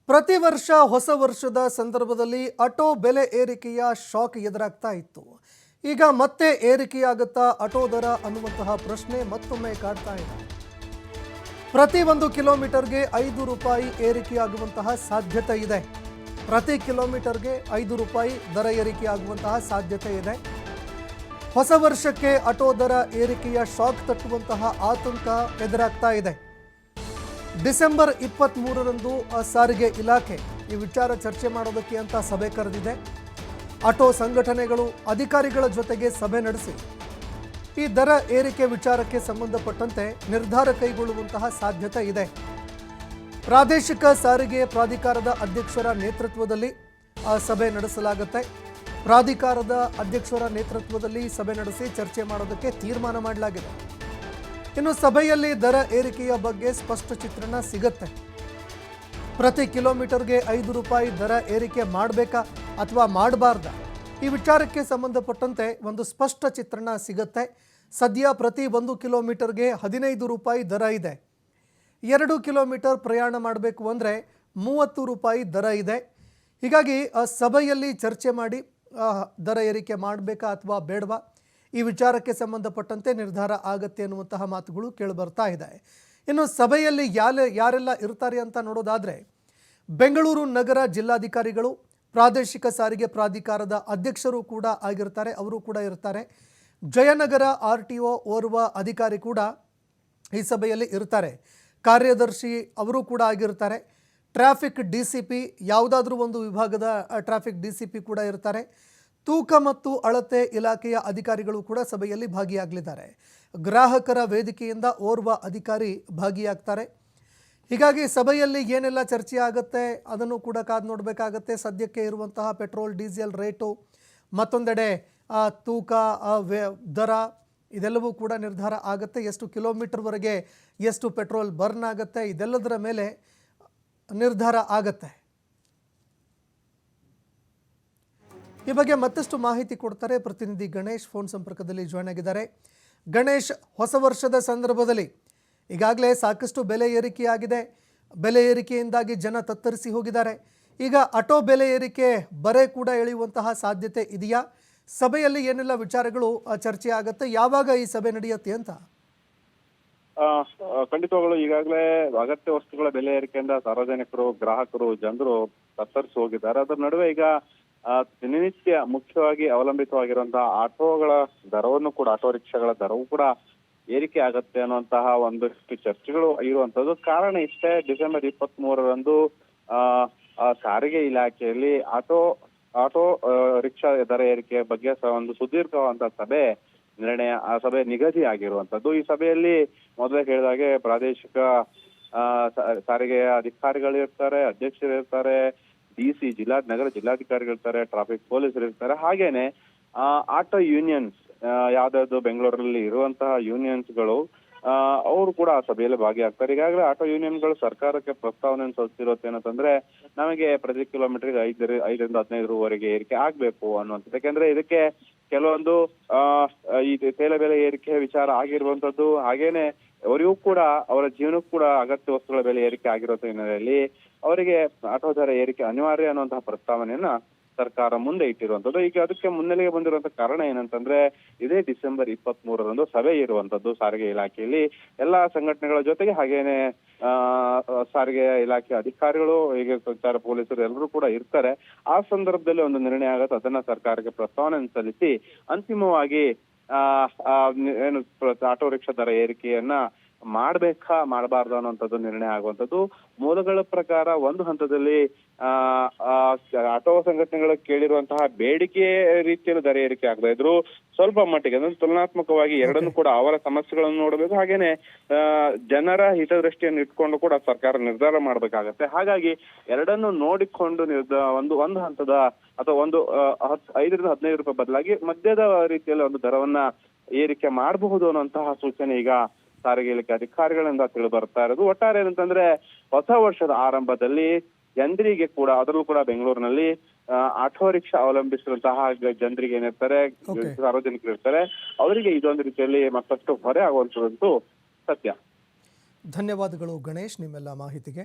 ಪ್ರತಿ ವರ್ಷ ಹೊಸ ವರ್ಷದ ಸಂದರ್ಭದಲ್ಲಿ ಆಟೋ ಬೆಲೆ ಏರಿಕೆಯ ಶಾಕ್ ಎದುರಾಗ್ತಾ ಇತ್ತು. ಈಗ ಮತ್ತೆ ಏರಿಕೆಯಾಗುತ್ತಾ ಆಟೋ ದರ ಅನ್ನುವಂತಹ ಪ್ರಶ್ನೆ ಮತ್ತೊಮ್ಮೆ ಕಾಡ್ತಾ ಇದೆ. ಪ್ರತಿ 1 ಕಿಲೋಮೀಟರ್ಗೆ 5 ರೂಪಾಯಿ ಏರಿಕೆಯಾಗುವಂತಹ ಸಾಧ್ಯತೆ ಇದೆ. ಪ್ರತಿ ಕಿಲೋಮೀಟರ್ಗೆ 5 ರೂಪಾಯಿ ದರ ಏರಿಕೆಯಾಗುವಂತಹ ಸಾಧ್ಯತೆ ಇದೆ. ಹೊಸ ವರ್ಷಕ್ಕೆ ಆಟೋ ದರ ಏರಿಕೆಯ ಶಾಕ್ ತಟ್ಟುವಂತಹ ಆತಂಕ ಎದುರಾಗ್ತಾ ಇದೆ. ಡಿಸೆಂಬರ್ 23ರಂದು ಸಾರಿಗೆ ಇಲಾಖೆ ಈ ವಿಚಾರ ಚರ್ಚೆ ಮಾಡೋದಕ್ಕೆ ಅಂತ ಸಭೆ ಕರೆದಿದೆ. ಆಟೋ ಸಂಘಟನೆಗಳು ಅಧಿಕಾರಿಗಳ ಜೊತೆಗೆ ಸಭೆ ನಡೆಸಿ ಈ ದರ ಏರಿಕೆ ವಿಚಾರಕ್ಕೆ ಸಂಬಂಧಪಟ್ಟಂತೆ ನಿರ್ಧಾರ ಕೈಗೊಳ್ಳುವಂತಹ ಸಾಧ್ಯತೆ ಇದೆ. ಪ್ರಾದೇಶಿಕ ಸಾರಿಗೆ ಪ್ರಾಧಿಕಾರದ ಅಧ್ಯಕ್ಷರ ನೇತೃತ್ವದಲ್ಲಿ ಸಭೆ ನಡೆಸಲಾಗುತ್ತೆ. ಪ್ರಾಧಿಕಾರದ ಅಧ್ಯಕ್ಷರ ನೇತೃತ್ವದಲ್ಲಿ ಸಭೆ ನಡೆಸಿ ಚರ್ಚೆ ಮಾಡೋದಕ್ಕೆ ತೀರ್ಮಾನ ಮಾಡಲಾಗಿದೆ. ಇನ್ನು ಸಭೆಯಲ್ಲಿ ದರ ಏರಿಕೆಯ ಬಗ್ಗೆ ಸ್ಪಷ್ಟ ಚಿತ್ರಣ ಸಿಗುತ್ತೆ. ಪ್ರತಿ ಕಿಲೋಮೀಟರ್ಗೆ 5 ರೂಪಾಯಿ ದರ ಏರಿಕೆ ಮಾಡಬೇಕಾ ಅಥವಾ ಮಾಡಬಾರ್ದಾ, ಈ ವಿಚಾರಕ್ಕೆ ಸಂಬಂಧಪಟ್ಟಂತೆ ಒಂದು ಸ್ಪಷ್ಟ ಚಿತ್ರಣ ಸಿಗುತ್ತೆ. ಸದ್ಯ ಪ್ರತಿ 1 ಕಿಲೋಮೀಟರ್ಗೆ 15 ರೂಪಾಯಿ ದರ ಇದೆ. 2 ಕಿಲೋಮೀಟರ್ ಪ್ರಯಾಣ ಮಾಡಬೇಕು ಅಂದರೆ 30 ರೂಪಾಯಿ ದರ ಇದೆ. ಹೀಗಾಗಿ ಸಭೆಯಲ್ಲಿ ಚರ್ಚೆ ಮಾಡಿ ದರ ಏರಿಕೆ ಮಾಡಬೇಕಾ ಅಥವಾ ಬೇಡವಾ, ಈ ವಿಚಾರಕ್ಕೆ ಸಂಬಂಧಪಟ್ಟಂತೆ ನಿರ್ಧಾರ ಆಗತ್ತೆ ಅನ್ನುವಂತಹ ಮಾತುಗಳು ಕೇಳಿಬರ್ತಾ ಇದೆ. ಇನ್ನು ಸಭೆಯಲ್ಲಿ ಯಾರೆಲ್ಲ ಇರ್ತಾರೆ ಅಂತ ನೋಡೋದಾದರೆ, ಬೆಂಗಳೂರು ನಗರ ಜಿಲ್ಲಾಧಿಕಾರಿಗಳು, ಪ್ರಾದೇಶಿಕ ಸಾರಿಗೆ ಪ್ರಾಧಿಕಾರದ ಅಧ್ಯಕ್ಷರು ಕೂಡ ಆಗಿರ್ತಾರೆ, ಅವರು ಕೂಡ ಇರ್ತಾರೆ. ಜಯನಗರ RTO ಓರ್ವ ಅಧಿಕಾರಿ ಕೂಡ ಈ ಸಭೆಯಲ್ಲಿ ಇರ್ತಾರೆ. ಕಾರ್ಯದರ್ಶಿ ಅವರು ಕೂಡ ಆಗಿರ್ತಾರೆ. ಟ್ರಾಫಿಕ್ DCP, ಯಾವುದಾದ್ರೂ ಒಂದು ವಿಭಾಗದ ಟ್ರಾಫಿಕ್ DCP ಕೂಡ ಇರ್ತಾರೆ. ತೂಕ ಮತ್ತು ಅಳತೆ ಇಲಾಖೆಯ ಅಧಿಕಾರಿಗಳು ಕೂಡ ಸಭೆಯಲ್ಲಿ ಭಾಗಿಯಾಗಲಿದ್ದಾರೆ. ಗ್ರಾಹಕರ ವೇದಿಕೆಯಿಂದ ಓರ್ವ ಅಧಿಕಾರಿ ಭಾಗಿಯಾಗ್ತಾರೆ. ಹೀಗಾಗಿ ಸಭೆಯಲ್ಲಿ ಏನೆಲ್ಲ ಚರ್ಚೆ ಆಗುತ್ತೆ ಅದನ್ನು ಕೂಡ ಕಾದು ನೋಡಬೇಕಾಗತ್ತೆ. ಸದ್ಯಕ್ಕೆ ಇರುವಂತಹ ಪೆಟ್ರೋಲ್ ಡೀಸೆಲ್ ರೇಟು, ಮತ್ತೊಂದೆಡೆ ತೂಕ, ದರ, ಇದೆಲ್ಲವೂ ಕೂಡ ನಿರ್ಧಾರ ಆಗುತ್ತೆ. ಎಷ್ಟು ಕಿಲೋಮೀಟರ್ವರೆಗೆ ಎಷ್ಟು ಪೆಟ್ರೋಲ್ ಬರ್ನ್ ಆಗುತ್ತೆ, ಇದೆಲ್ಲದರ ಮೇಲೆ ನಿರ್ಧಾರ ಆಗತ್ತೆ. ಈ ಬಗ್ಗೆ ಮತ್ತಷ್ಟು ಮಾಹಿತಿ ಕೊಡ್ತಾರೆ ಪ್ರತಿನಿಧಿ ಗಣೇಶ್, ಫೋನ್ ಸಂಪರ್ಕದಲ್ಲಿ ಜಾಯ್ನ್ ಆಗಿದ್ದಾರೆ. ಗಣೇಶ್, ಹೊಸ ವರ್ಷದ ಸಂದರ್ಭದಲ್ಲಿ ಈಗಾಗಲೇ ಸಾಕಷ್ಟು ಬೆಲೆ ಏರಿಕೆಯಾಗಿದೆ. ಬೆಲೆ ಏರಿಕೆಯಿಂದಾಗಿ ಜನ ತತ್ತರಿಸಿ ಹೋಗಿದ್ದಾರೆ. ಈಗ ಆಟೋ ಬೆಲೆ ಏರಿಕೆ ಬರೆ ಕೂಡ ಎಳೆಯುವಂತಹ ಸಾಧ್ಯತೆ ಇದೆಯಾ? ಸಭೆಯಲ್ಲಿ ಏನೆಲ್ಲ ವಿಚಾರಗಳು ಚರ್ಚೆ ಆಗುತ್ತೆ? ಯಾವಾಗ ಈ ಸಭೆ ನಡೆಯುತ್ತೆ ಅಂತ? ಖಂಡಿತವಾಗಲೂ ಈಗಾಗಲೇ ಅಗತ್ಯ ವಸ್ತುಗಳ ಬೆಲೆ ಏರಿಕೆಯಿಂದ ಸಾರ್ವಜನಿಕರು, ಗ್ರಾಹಕರು, ಜನರು ತತ್ತರಿಸಿ ಹೋಗಿದ್ದಾರೆ. ಅದರ ನಡುವೆ ಈಗ ದಿನನಿತ್ಯ ಮುಖ್ಯವಾಗಿ ಅವಲಂಬಿತವಾಗಿರುವಂತಹ ಆಟೋಗಳ ದರವನ್ನು ಕೂಡ, ಆಟೋ ರಿಕ್ಷಾಗಳ ದರವು ಕೂಡ ಏರಿಕೆ ಆಗತ್ತೆ ಅನ್ನುವಂತಹ ಒಂದಷ್ಟು ಚರ್ಚೆಗಳು ಇರುವಂತದ್ದು. ಕಾರಣ ಇಷ್ಟೇ, ಡಿಸೆಂಬರ್ 23ರಂದು ಸಾರಿಗೆ ಇಲಾಖೆಯಲ್ಲಿ ಆಟೋ ರಿಕ್ಷಾ ದರ ಏರಿಕೆ ಬಗ್ಗೆ ಒಂದು ಸುದೀರ್ಘವಾದಂತಹ ಸಭೆ ನಿಗದಿ ಆಗಿರುವಂತದ್ದು. ಈ ಸಭೆಯಲ್ಲಿ ಮೊದಲೇ ಹೇಳಿದಾಗೆ ಪ್ರಾದೇಶಿಕ ಸಾರಿಗೆಯ ಅಧಿಕಾರಿಗಳು ಇರ್ತಾರೆ, ಅಧ್ಯಕ್ಷರು ಇರ್ತಾರೆ, DC ನಗರ ಜಿಲ್ಲಾಧಿಕಾರಿಗಳಿರ್ತಾರೆ, ಟ್ರಾಫಿಕ್ ಪೊಲೀಸರು ಇರ್ತಾರೆ. ಹಾಗೇನೆ ಆಟೋ ಯೂನಿಯನ್ಸ್, ಯಾವ್ದಾದ್ರು ಬೆಂಗಳೂರಲ್ಲಿ ಇರುವಂತಹ ಯೂನಿಯನ್ಸ್ಗಳು ಅವರು ಕೂಡ ಆ ಸಭೆಯಲ್ಲಿ ಭಾಗಿಯಾಗ್ತಾರೆ. ಈಗಾಗಲೇ ಆಟೋ ಯೂನಿಯನ್ಗಳು ಸರ್ಕಾರಕ್ಕೆ ಪ್ರಸ್ತಾವನೆಯನ್ನು ಸಲ್ಲಿಸಿರೋದೇನಂತಂದ್ರೆ, ನಮಗೆ ಪ್ರತಿ ಕಿಲೋಮೀಟರ್ಗೆ 5ರಿಂದ 15 ರೂವರೆಗೆ ಏರಿಕೆ ಆಗ್ಬೇಕು ಅನ್ನುವಂಥದ್ದು. ಯಾಕೆಂದ್ರೆ ಇದಕ್ಕೆ ಕೆಲವೊಂದು ಈ ತೈಲ ಬೆಲೆ ಏರಿಕೆ ವಿಚಾರ ಆಗಿರುವಂತದ್ದು. ಹಾಗೇನೆ ಅವರಿಗೂ ಕೂಡ, ಅವರ ಜೀವನಕ್ಕೂ ಕೂಡ ಅಗತ್ಯ ವಸ್ತುಗಳ ಬೆಲೆ ಏರಿಕೆ ಆಗಿರೋ ಹಿನ್ನೆಲೆಯಲ್ಲಿ ಅವರಿಗೆ ಆಟೋ ದರ ಏರಿಕೆ ಅನಿವಾರ್ಯ ಅನ್ನುವಂತಹ ಪ್ರಸ್ತಾವನೆಯನ್ನ ಸರ್ಕಾರ ಮುಂದೆ ಇಟ್ಟಿರುವಂತದ್ದು. ಈಗ ಅದಕ್ಕೆ ಮುನ್ನೆಲೆಗೆ ಬಂದಿರುವಂತಹ ಕಾರಣ ಏನಂತಂದ್ರೆ, ಇದೇ ಡಿಸೆಂಬರ್ 23ರಂದು ಸಭೆ ಇರುವಂತದ್ದು ಸಾರಿಗೆ ಇಲಾಖೆಯಲ್ಲಿ. ಎಲ್ಲಾ ಸಂಘಟನೆಗಳ ಜೊತೆಗೆ ಹಾಗೇನೆ ಸಾರಿಗೆ ಇಲಾಖೆ ಅಧಿಕಾರಿಗಳು, ಹೀಗೆ ಸಂಚಾರ ಪೊಲೀಸರು ಎಲ್ಲರೂ ಕೂಡ ಇರ್ತಾರೆ. ಆ ಸಂದರ್ಭದಲ್ಲಿ ಒಂದು ನಿರ್ಣಯ ಆಗುತ್ತೆ. ಅದನ್ನ ಸರ್ಕಾರಕ್ಕೆ ಪ್ರಸ್ತಾವನೆಯನ್ನು ಸಲ್ಲಿಸಿ ಅಂತಿಮವಾಗಿ ಏನು ಆಟೋ ರಿಕ್ಷಾ ದರ ಏರಿಕೆಯನ್ನ ಮಾಡ್ಬೇಕಾ ಮಾಡಬಾರ್ದು ಅನ್ನುವಂಥದ್ದು ನಿರ್ಣಯ ಆಗುವಂಥದ್ದು. ಮೂಲಗಳ ಪ್ರಕಾರ ಒಂದು ಹಂತದಲ್ಲಿ ಆಟೋ ಸಂಘಟನೆಗಳು ಕೇಳಿರುವಂತಹ ಬೇಡಿಕೆ ರೀತಿಯಲ್ಲಿ ದರ ಏರಿಕೆ ಆಗ್ತಾ ಇದ್ರು. ಸ್ವಲ್ಪ ಮಟ್ಟಿಗೆ ಅಂದ್ರೆ ತುಲನಾತ್ಮಕವಾಗಿ ಎರಡನ್ನು ಕೂಡ, ಅವರ ಸಮಸ್ಯೆಗಳನ್ನು ನೋಡಬೇಕು, ಹಾಗೇನೆ ಜನರ ಹಿತದೃಷ್ಟಿಯನ್ನು ಇಟ್ಕೊಂಡು ಕೂಡ ಸರ್ಕಾರ ನಿರ್ಧಾರ ಮಾಡ್ಬೇಕಾಗತ್ತೆ. ಹಾಗಾಗಿ ಎರಡನ್ನು ನೋಡಿಕೊಂಡು ಒಂದು ಹಂತದ ಅಥವಾ 5ರಿಂದ 15 ರೂಪಾಯಿ ಬದಲಾಗಿ ಮಧ್ಯದ ರೀತಿಯಲ್ಲಿ ಒಂದು ದರವನ್ನ ಏರಿಕೆ ಮಾಡಬಹುದು ಅನ್ನುವಂತಹ ಸೂಚನೆ ಈಗ ಸಾರಿಗೆ ಇಲಾಖೆ ಅಧಿಕಾರಿಗಳಿಂದ ತಿಳಿದು ಬರ್ತಾ ಇರೋದು. ಒಟ್ಟಾರೆ ಏನಂತಂದ್ರೆ, ಹೊಸ ವರ್ಷದ ಆರಂಭದಲ್ಲಿ ಜನರಿಗೆ ಕೂಡ, ಅದರಲ್ಲೂ ಕೂಡ ಬೆಂಗಳೂರಿನಲ್ಲಿ ಆಟೋ ರಿಕ್ಷಾ ಅವಲಂಬಿಸಿರುವಂತಹ ಜನರಿಗೆ ಏನಿರ್ತಾರೆ, ಸಾರ್ವಜನಿಕರು ಇರ್ತಾರೆ, ಅವರಿಗೆ ಇದೊಂದು ರೀತಿಯಲ್ಲಿ ಮತ್ತಷ್ಟು ಹೊರೆ ಆಗುವಂತದ್ದು ಸತ್ಯ. ಧನ್ಯವಾದಗಳು ಗಣೇಶ್, ನಿಮ್ಮೆಲ್ಲ ಮಾಹಿತಿಗೆ.